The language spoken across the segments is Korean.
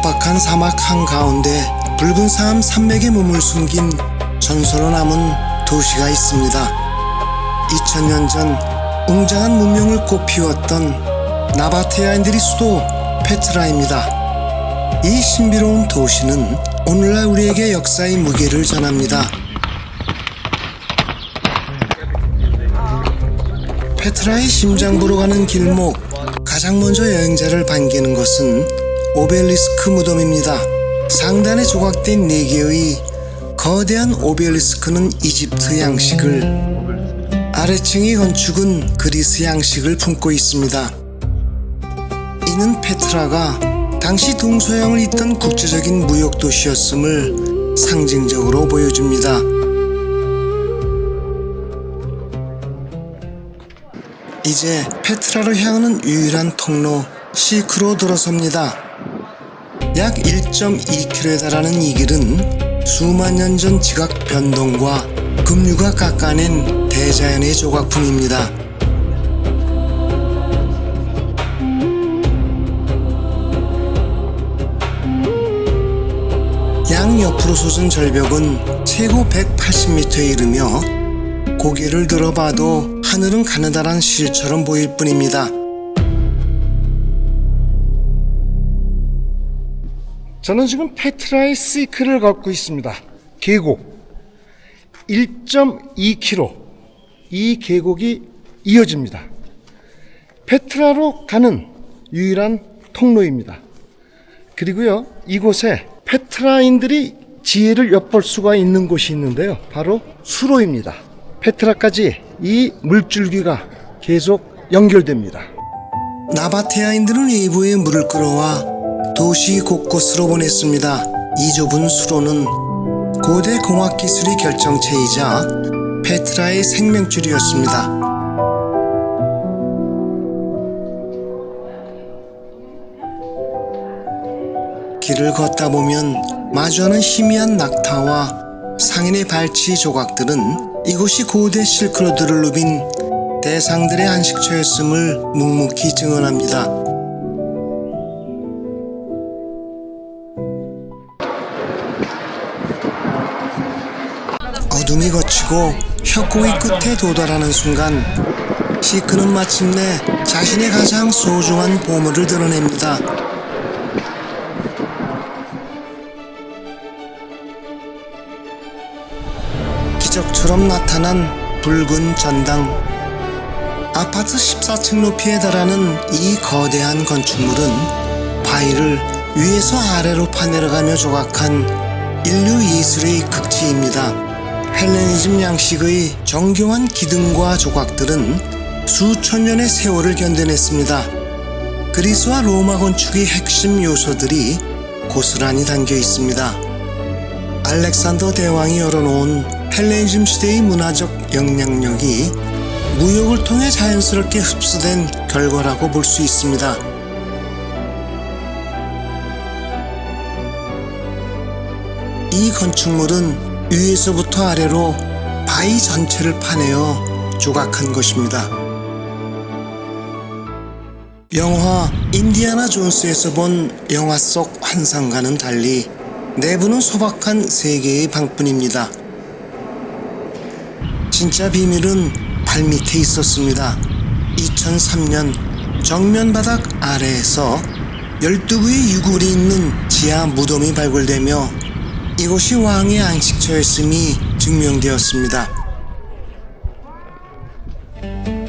척박한 사막 한가운데 붉은 사암 산맥에 몸을 숨긴 전설로 남은 도시가 있습니다. 2000년 전 웅장한 문명을 꽃피웠던 나바테아인들의 수도 페트라입니다. 이 신비로운 도시는 오늘날 우리에게 역사의 무게를 전합니다. 페트라의 심장부로 가는 길목, 가장 먼저 여행자를 반기는 것은 오벨리스크 무덤입니다. 상단에 조각된 4개의 거대한 오벨리스크는 이집트 양식을, 아래층의 건축은 그리스 양식을 품고 있습니다. 이는 페트라가 당시 동서양을 잇던 국제적인 무역 도시였음을 상징적으로 보여줍니다. 이제 페트라로 향하는 유일한 통로 실크로 들어섭니다. 약 1.2km에 달하는 이 길은 수만 년 전 지각 변동과 급류가 깎아낸 대자연의 조각품입니다. 양옆으로 솟은 절벽은 최고 180m에 이르며 고개를 들어봐도 하늘은 가느다란 실처럼 보일 뿐입니다. 저는 지금 페트라의 시크를 걷고 있습니다. 계곡 1.2km, 이 계곡이 이어집니다. 페트라로 가는 유일한 통로입니다. 그리고요, 이곳에 페트라인들이 지혜를 엿볼 수가 있는 곳이 있는데요, 바로 수로입니다. 페트라까지 이 물줄기가 계속 연결됩니다. 나바테아인들은 외부에 물을 끌어와 도시 곳곳으로 보냈습니다. 이 좁은 수로는 고대 공학기술의 결정체이자 페트라의 생명줄이었습니다. 길을 걷다 보면 마주하는 희미한 낙타와 상인의 발치 조각들은 이곳이 고대 실크로드를 누빈 대상들의 안식처였음을 묵묵히 증언합니다. 어둠이 걷히고 협곡의 끝에 도달하는 순간 시크는 마침내 자신의 가장 소중한 보물을 드러냅니다. 기적처럼 나타난 붉은 전당. 아파트 14층 높이에 달하는 이 거대한 건축물은 바위를 위에서 아래로 파내려가며 조각한 인류 예술의 극치입니다. 헬레니즘 양식의 정교한 기둥과 조각들은 수천 년의 세월을 견뎌냈습니다. 그리스와 로마 건축의 핵심 요소들이 고스란히 담겨 있습니다. 알렉산더 대왕이 열어놓은 헬레니즘 시대의 문화적 영향력이 무역을 통해 자연스럽게 흡수된 결과라고 볼 수 있습니다. 이 건축물은 위에서부터 아래로 바위 전체를 파내어 조각한 것입니다. 영화 인디아나 존스에서 본 영화 속 환상과는 달리 내부는 소박한 세계의 방뿐입니다. 진짜 비밀은 발밑에 있었습니다. 2003년 정면 바닥 아래에서 12구의 유골이 있는 지하 무덤이 발굴되며 이곳이 왕의 안식처였음이 증명되었습니다.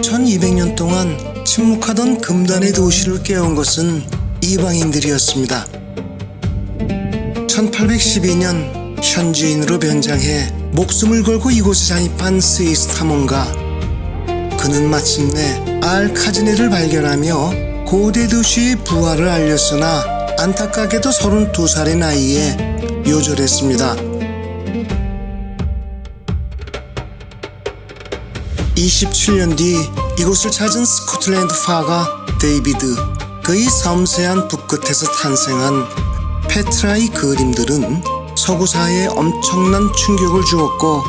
1200년 동안 침묵하던 금단의 도시를 깨운 것은 이방인들이었습니다. 1812년 현지인으로 변장해 목숨을 걸고 이곳에 잠입한 스위스 탐험가. 그는 마침내 알카즈네를 발견하며 고대 도시의 부활을 알렸으나 안타깝게도 32살의 나이에 요절했습니다. 27년 뒤 이곳을 찾은 스코틀랜드 파가 데이비드, 그의 섬세한 붓끝에서 탄생한 페트라의 그림들은 서구 사회에 엄청난 충격을 주었고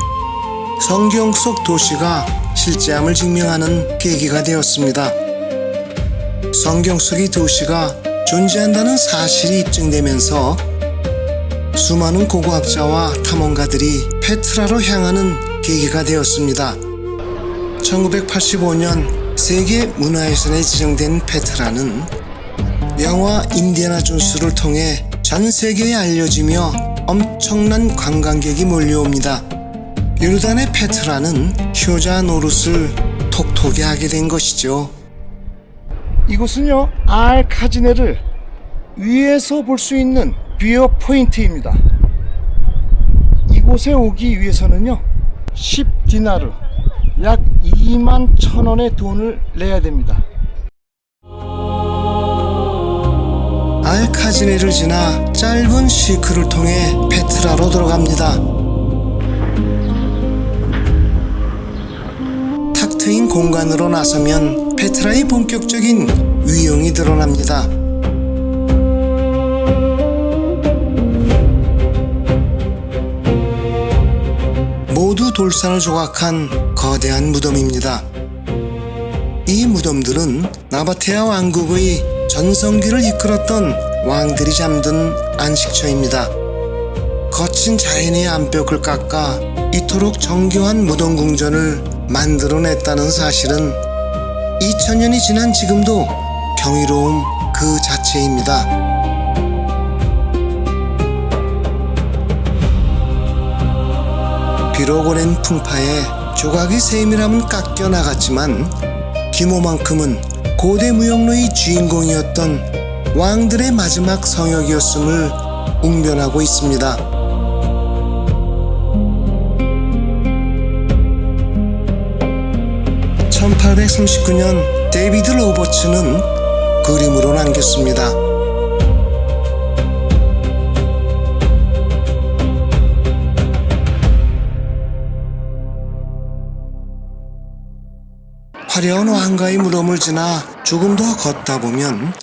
성경 속 도시가 실제함을 증명하는 계기가 되었습니다. 성경 속의 도시가 존재한다는 사실이 입증되면서 수많은 고고학자와 탐험가들이 페트라로 향하는 계기가 되었습니다. 1985년 세계 문화유산에 지정된 페트라는 영화 인디애나 존스를 통해 전 세계에 알려지며 엄청난 관광객이 몰려옵니다. 요르단의 페트라는 효자 노릇을 톡톡히 하게 된 것이죠. 이곳은요, 알카지네를 위에서 볼 수 있는 뷰어 포인트입니다. 이곳에 오기 위해서는요, 10디나르, 약 21,000원의 돈을 내야 됩니다. 알카지네를 지나 짧은 시크를 통해 페트라로 들어갑니다. 탁 트인 공간으로 나서면 페트라의 본격적인 위용이 드러납니다. 모두 돌산을 조각한 거대한 무덤입니다. 이 무덤들은 나바테아 왕국의 전성기를 이끌었던 왕들이 잠든 안식처입니다. 거친 자연의 암벽을 깎아 이토록 정교한 무덤 궁전을 만들어냈다는 사실은 2000년이 지난 지금도 경이로움 그 자체입니다. 비록 오랜 풍파에 조각의 세밀함은 깎여 나갔지만 규모만큼은 고대 무역로의 주인공이었던 왕들의 마지막 성역이었음을 웅변하고 있습니다. (1839년) 데이비드 로버츠는 그림으로 남겼습니다. 화려한 왕가의 무덤을 지나 조금 더 걷다 보면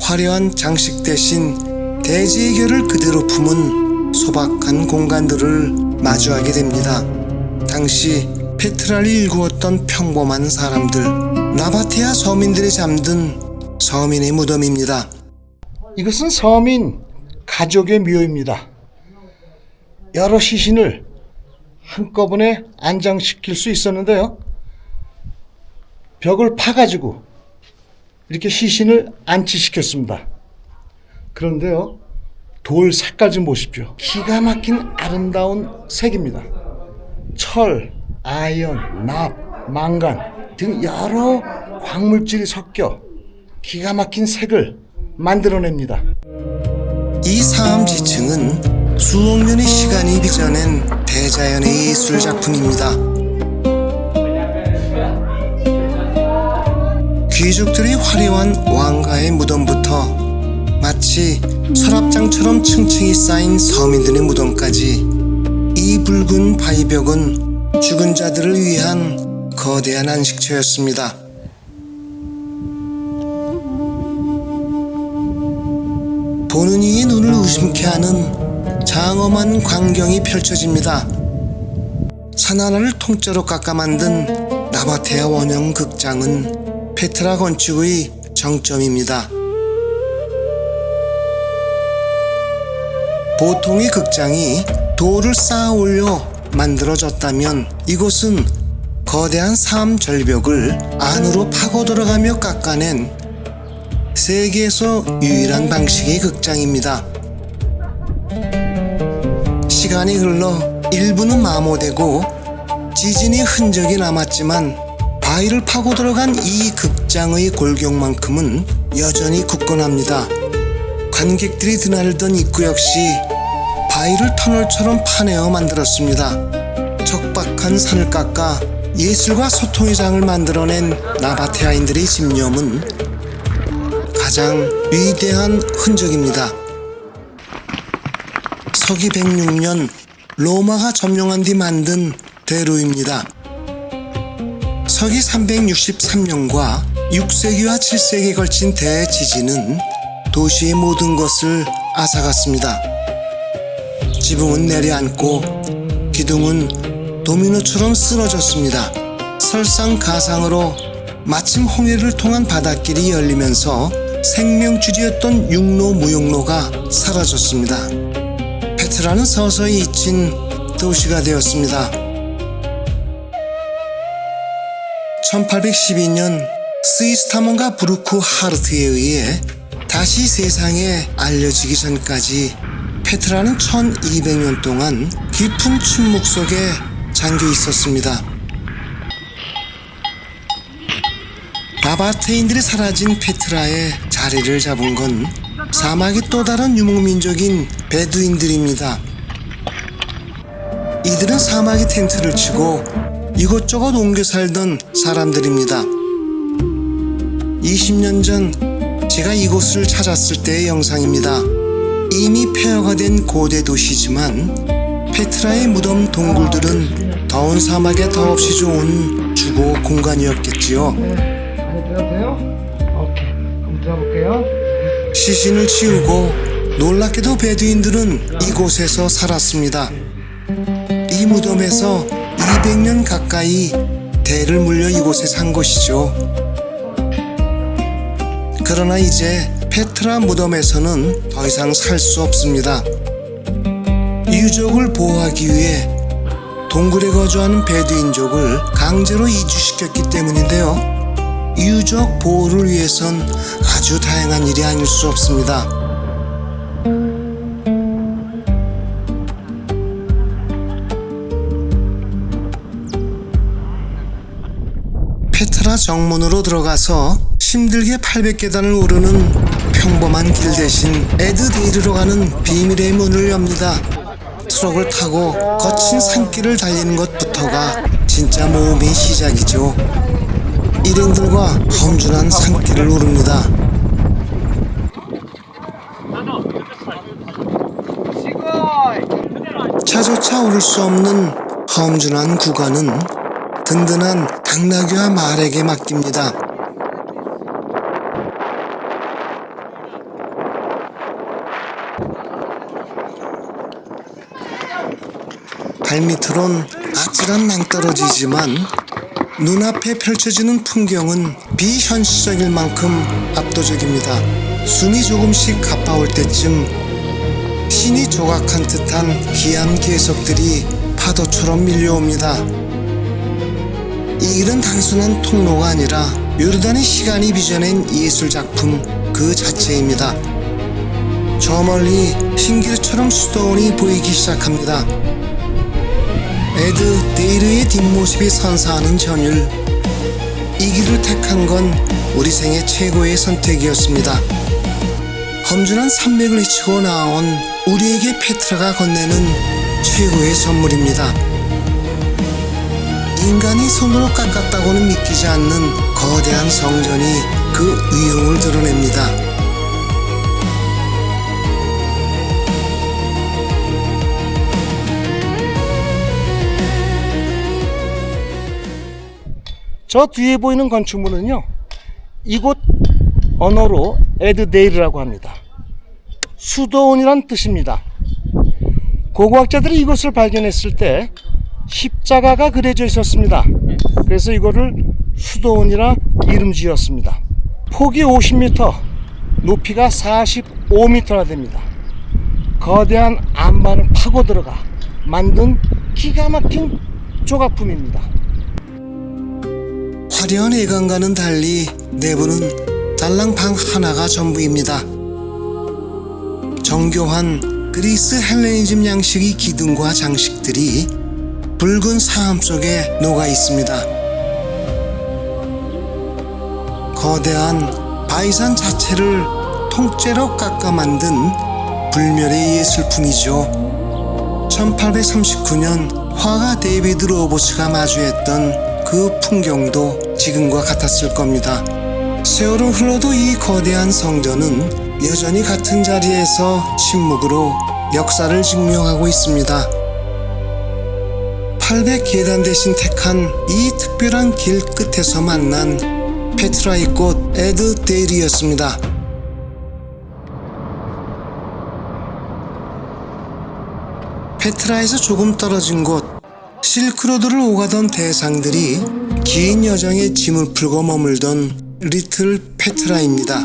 화려한 장식 대신 대지의 결을 그대로 품은 소박한 공간들을 마주하게 됩니다. 당시 페트라를 일구었던 평범한 사람들, 나바테아 서민들이 잠든 서민의 무덤입니다. 이것은 서민 가족의 묘입니다. 여러 시신을 한꺼번에 안장시킬 수 있었는데요, 벽을 파가지고 이렇게 시신을 안치시켰습니다. 그런데요, 돌 색깔 좀 보십시오. 기가 막힌 아름다운 색입니다. 철, 아연, 납, 망간 등 여러 광물질이 섞여 기가 막힌 색을 만들어냅니다. 이 사암지층은 수억 년의 시간이 빚어낸 대자연의 예술 작품입니다. 귀족들의 화려한 왕가의 무덤부터 마치 서랍장처럼 층층이 쌓인 서민들의 무덤까지 이 붉은 바위벽은 죽은 자들을 위한 거대한 안식처였습니다. 보는 이의 눈을 의심케 하는 장엄한 광경이 펼쳐집니다. 산 하나를 통째로 깎아 만든 나바테아 원형 극장은 페트라 건축의 정점입니다. 보통의 극장이 돌을 쌓아 올려 만들어졌다면 이곳은 거대한 사암 절벽을 안으로 파고 들어가며 깎아낸 세계에서 유일한 방식의 극장입니다. 시간이 흘러 일부는 마모되고 지진의 흔적이 남았지만 바위를 파고 들어간 이 극장의 골격만큼은 여전히 굳건합니다. 관객들이 드나들던 입구 역시 바위를 터널처럼 파내어 만들었습니다. 척박한 산을 깎아 예술과 소통의 장을 만들어낸 나바테아인들의 집념은 가장 위대한 흔적입니다. 서기 106년 로마가 점령한 뒤 만든 대로입니다. 서기 363년과 6세기와 7세기에 걸친 대지진은 도시의 모든 것을 앗아갔습니다. 지붕은 내려앉고 기둥은 도미노처럼 쓰러졌습니다. 설상가상으로 마침 홍해를 통한 바닷길이 열리면서 생명줄이었던 육로 무역로가 사라졌습니다. 페트라는 서서히 잊힌 도시가 되었습니다. 1812년 스위스 탐험가 브루크 하르트에 의해 다시 세상에 알려지기 전까지 페트라는 1200년 동안 깊은 침묵 속에 잠겨 있었습니다. 나바테인들이 사라진 페트라의 자리를 잡은 건 사막의 또 다른 유목민족인 베두인들입니다. 이들은 사막에 텐트를 치고 이곳저곳 옮겨 살던 사람들입니다. 20년 전 제가 이곳을 찾았을 때의 영상입니다. 이미 폐허가 된 고대 도시지만 페트라의 무덤 동굴들은 더운 사막에 더없이 좋은 주거 공간이었겠지요. 안에 들어도 돼요? 오케이. 그럼 들어볼게요. 시신을 치우고 놀랍게도 베두인들은 이곳에서 살았습니다. 이 무덤에서 200년 가까이 대를 물려 이곳에 산 것이죠. 그러나 이제 페트라 무덤에서는 더 이상 살 수 없습니다. 유족을 보호하기 위해 동굴에 거주하는 베두인족을 강제로 이주시켰기 때문인데요. 유족 보호를 위해선 아주 다양한 일이 아닐 수 없습니다. 페트라 정문으로 들어가서 힘들게 800계단을 오르는 평범한 길 대신 에드데이르로 가는 비밀의 문을 엽니다. 트럭을 타고 거친 산길을 달리는 것부터가 진짜 모험의 시작이죠. 일행들과 험준한 산길을 오릅니다. 차조차 오를 수 없는 험준한 구간은 든든한 당나귀와 말에게 맡깁니다. 발밑으론 아찔한 낭떠러지지만 눈앞에 펼쳐지는 풍경은 비현실적일 만큼 압도적입니다. 숨이 조금씩 가빠올 때쯤 신이 조각한 듯한 기암 계석들이 파도처럼 밀려옵니다. 이 길은 단순한 통로가 아니라 요르단의 시간이 빚어낸 예술작품 그 자체입니다. 저 멀리 흰길처럼 수도원이 보이기 시작합니다. 에드데이르의 뒷모습이 선사하는 전율. 이 길을 택한 건 우리 생애 최고의 선택이었습니다. 험준한 산맥을 헤치고 나온 우리에게 페트라가 건네는 최고의 선물입니다. 인간이 손으로 깎았다고는 믿기지 않는 거대한 성전이 그 위용을 드러냅니다. 저 뒤에 보이는 건축물은요, 이곳 언어로 에드데이르라고 합니다. 수도원이란 뜻입니다. 고고학자들이 이것을 발견했을 때 십자가가 그려져 있었습니다. 그래서 이거를 수도원이라 이름 지었습니다. 폭이 50m, 높이가 45m나 됩니다. 거대한 안반을 파고 들어가 만든 기가 막힌 조각품입니다. 화려한 외관과는 달리 내부는 달랑 방 하나가 전부입니다. 정교한 그리스 헬레니즘 양식의 기둥과 장식들이 붉은 사암 속에 녹아 있습니다. 거대한 바이산 자체를 통째로 깎아 만든 불멸의 예술품이죠. 1839년 화가 데이비드 로버츠가 마주했던 그 풍경도 지금과 같았을 겁니다. 세월은 흘러도 이 거대한 성전은 여전히 같은 자리에서 침묵으로 역사를 증명하고 있습니다. 800계단 대신 택한 이 특별한 길 끝에서 만난 페트라의 꽃 에드데이르였습니다. 페트라에서 조금 떨어진 곳, 실크로드를 오가던 대상들이 긴 여정에 짐을 풀고 머물던 리틀 페트라입니다.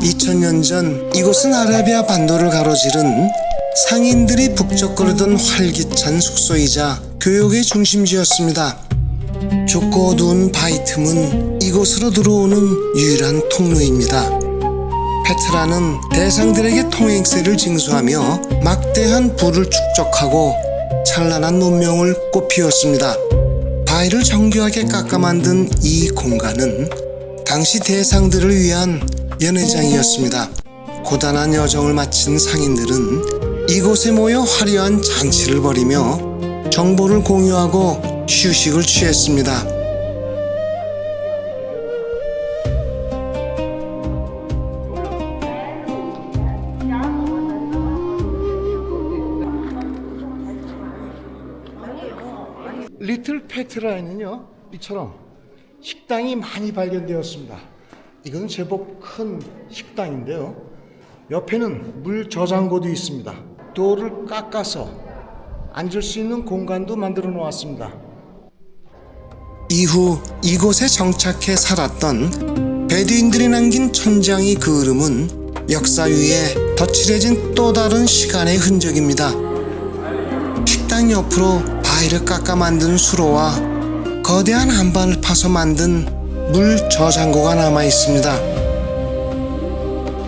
2000년 전 이곳은 아라비아 반도를 가로지른 상인들이 북적거리던 활기찬 숙소이자 교역의 중심지였습니다. 좁고 어두운 바위 틈은 이곳으로 들어오는 유일한 통로입니다. 페트라는 대상들에게 통행세를 징수하며 막대한 부를 축적하고 찬란한 문명을 꽃피웠습니다. 바위를 정교하게 깎아 만든 이 공간은 당시 대상들을 위한 연회장이었습니다. 고단한 여정을 마친 상인들은 이곳에 모여 화려한 잔치를 벌이며 정보를 공유하고 휴식을 취했습니다. 리틀 페트라에는요, 이처럼 식당이 많이 발견되었습니다. 이건 제법 큰 식당인데요. 옆에는 물 저장고도 있습니다. 돌을 깎아서 앉을 수 있는 공간도 만들어 놓았습니다. 이후 이곳에 정착해 살았던 베두인들이 남긴 천장의 그을음은 역사 위에 덧칠해진 또 다른 시간의 흔적입니다. 식당 옆으로 바위를 깎아 만든 수로와 거대한 한반을 파서 만든 물 저장고가 남아 있습니다.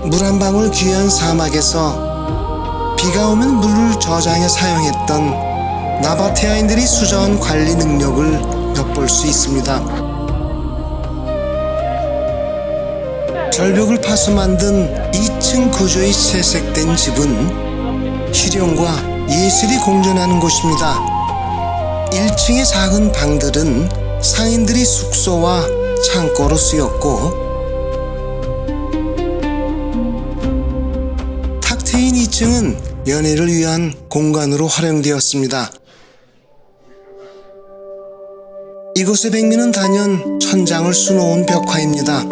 물 한 방울 귀한 사막에서 비가 오면 물을 저장해 사용했던 나바테아인들이 수저한 관리 능력을 엿볼 수 있습니다. 절벽을 파서 만든 2층 구조의 채색된 집은 실용과 예술이 공존하는 곳입니다. 1층의 작은 방들은 상인들이 숙소와 창고로 쓰였고, 탁 트인 2층은 연회를 위한 공간으로 활용되었습니다. 이곳의 백미는 단연 천장을 수놓은 벽화입니다.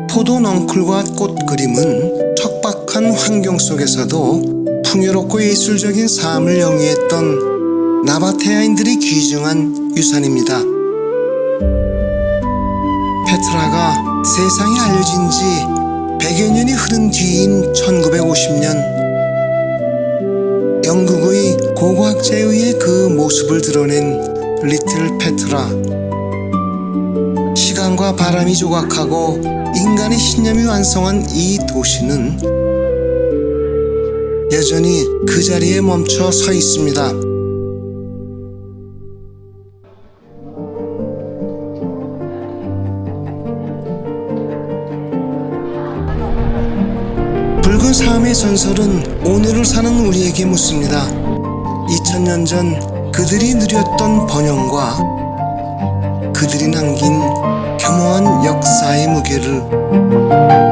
포도 넝쿨과 꽃 그림은 척박한 환경 속에서도 풍요롭고 예술적인 삶을 영위했던 나바테아인들이 귀중한 유산입니다. 페트라가 세상에 알려진 지 100여 년이 흐른 뒤인 1950년, 영국의 고고학자에 의해 그 모습을 드러낸 리틀 페트라. 시간과 바람이 조각하고 인간의 신념이 완성한 이 도시는 여전히 그 자리에 멈춰 서 있습니다. 붉은 삶의 전설은 오늘을 사는 우리에게 묻습니다. 2000년 전 그들이 누렸던 번영과 그들이 남긴 겸허한 역사의 무게를